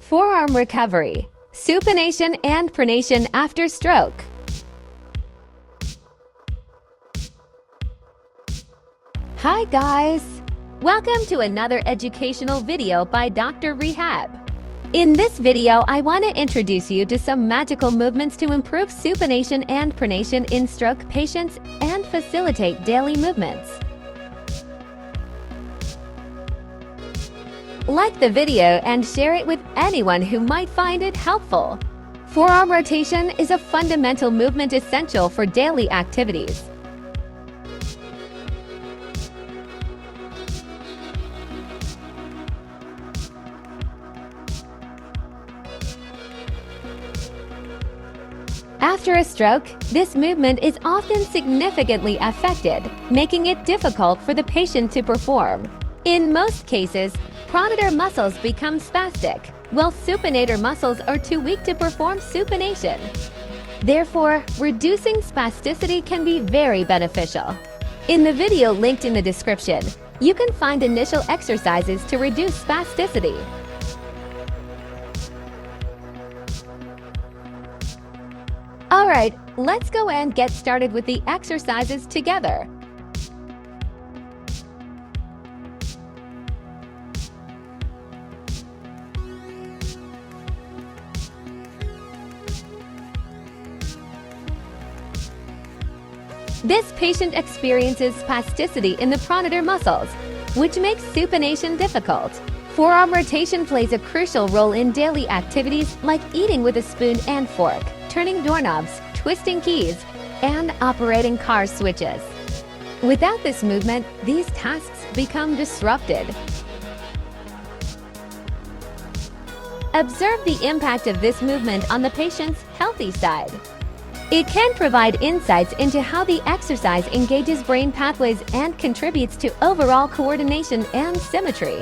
Forearm recovery, supination and pronation after stroke. Hi guys! Welcome to another educational video by Dr. Rehab. In this video, I want to introduce you to some magical movements to improve supination and pronation in stroke patients and facilitate daily movements. Like the video and share it with anyone who might find it helpful. Forearm rotation is a fundamental movement essential for daily activities. After a stroke, this movement is often significantly affected, making it difficult for the patient to perform. In most cases, pronator muscles become spastic, while supinator muscles are too weak to perform supination. Therefore, reducing spasticity can be very beneficial. In the video linked in the description, you can find initial exercises to reduce spasticity. Alright, let's go and get started with the exercises together. This patient experiences spasticity in the pronator muscles, which makes supination difficult. Forearm rotation plays a crucial role in daily activities like eating with a spoon and fork, turning doorknobs, twisting keys, and operating car switches. Without this movement, these tasks become disrupted. Observe the impact of this movement on the patient's healthy side. It can provide insights into how the exercise engages brain pathways and contributes to overall coordination and symmetry.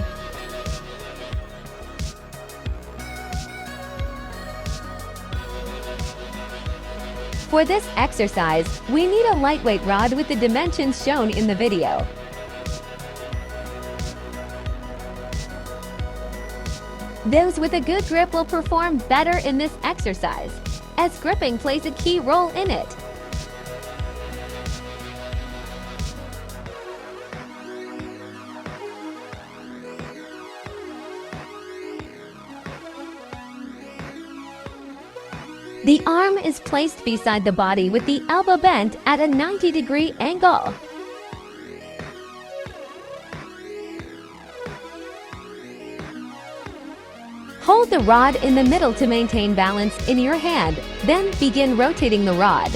For this exercise, we need a lightweight rod with the dimensions shown in the video. Those with a good grip will perform better in this exercise, as gripping plays a key role in it. The arm is placed beside the body with the elbow bent at a 90-degree angle. Hold the rod in the middle to maintain balance in your hand, then begin rotating the rod.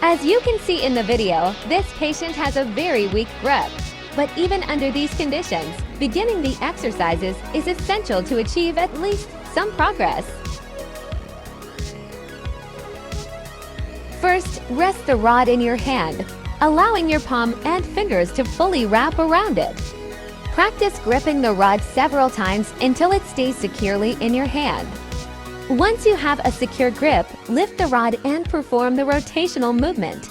As you can see in the video, this patient has a very weak grip. But even under these conditions, beginning the exercises is essential to achieve at least some progress. First, rest the rod in your hand, allowing your palm and fingers to fully wrap around it. Practice gripping the rod several times until it stays securely in your hand. Once you have a secure grip, lift the rod and perform the rotational movement.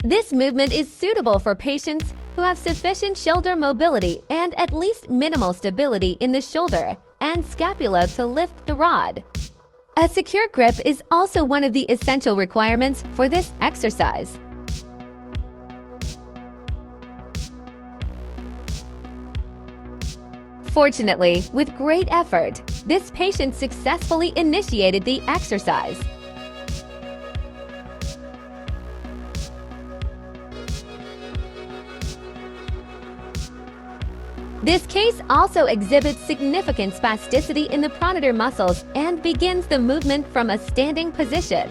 This movement is suitable for patients who have sufficient shoulder mobility and at least minimal stability in the shoulder and scapula to lift the rod. A secure grip is also one of the essential requirements for this exercise. Fortunately, with great effort, this patient successfully initiated the exercise. This case also exhibits significant spasticity in the pronator muscles and begins the movement from a standing position.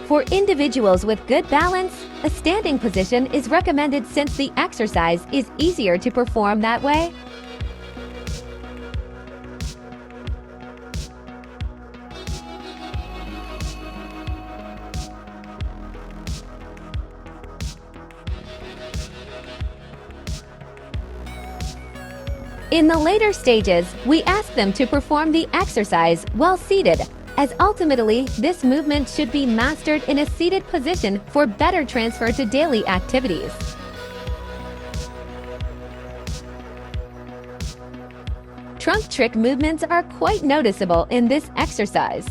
For individuals with good balance, a standing position is recommended since the exercise is easier to perform that way. In the later stages, we ask them to perform the exercise while seated, as ultimately this movement should be mastered in a seated position for better transfer to daily activities. Trunk trick movements are quite noticeable in this exercise.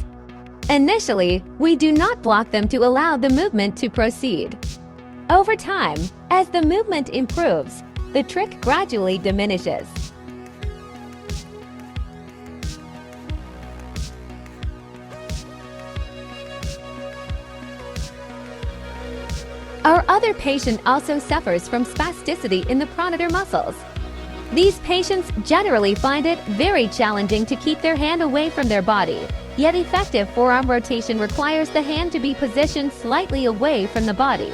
Initially, we do not block them to allow the movement to proceed. Over time, as the movement improves, the trick gradually diminishes. Our other patient also suffers from spasticity in the pronator muscles. These patients generally find it very challenging to keep their hand away from their body, yet effective forearm rotation requires the hand to be positioned slightly away from the body.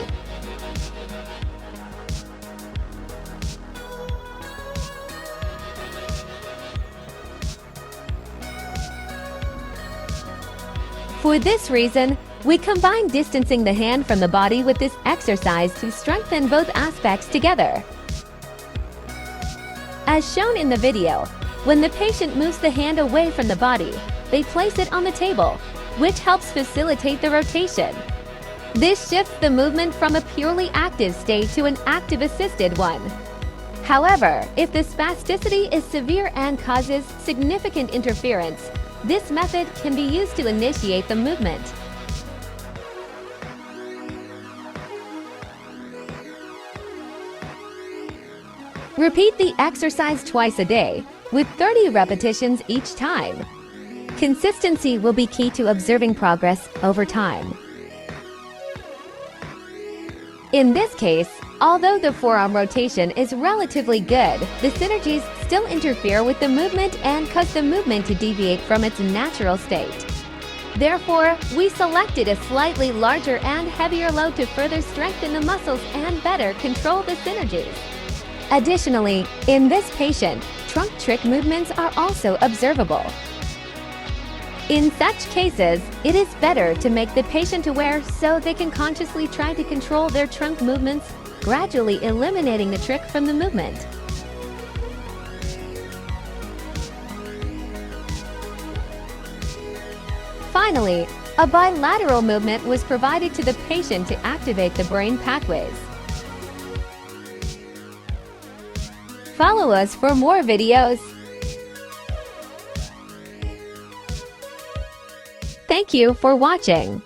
For this reason, we combine distancing the hand from the body with this exercise to strengthen both aspects together. As shown in the video, when the patient moves the hand away from the body, they place it on the table, which helps facilitate the rotation. This shifts the movement from a purely active state to an active-assisted one. However, if the spasticity is severe and causes significant interference, this method can be used to initiate the movement. Repeat the exercise twice a day, with 30 repetitions each time. Consistency will be key to observing progress over time. In this case, although the forearm rotation is relatively good, the synergies still interfere with the movement and cause the movement to deviate from its natural state. Therefore, we selected a slightly larger and heavier load to further strengthen the muscles and better control the synergies. Additionally, in this patient, trunk trick movements are also observable. In such cases, it is better to make the patient aware so they can consciously try to control their trunk movements, gradually eliminating the trick from the movement. Finally, a bilateral movement was provided to the patient to activate the brain pathways. Follow us for more videos. Thank you for watching.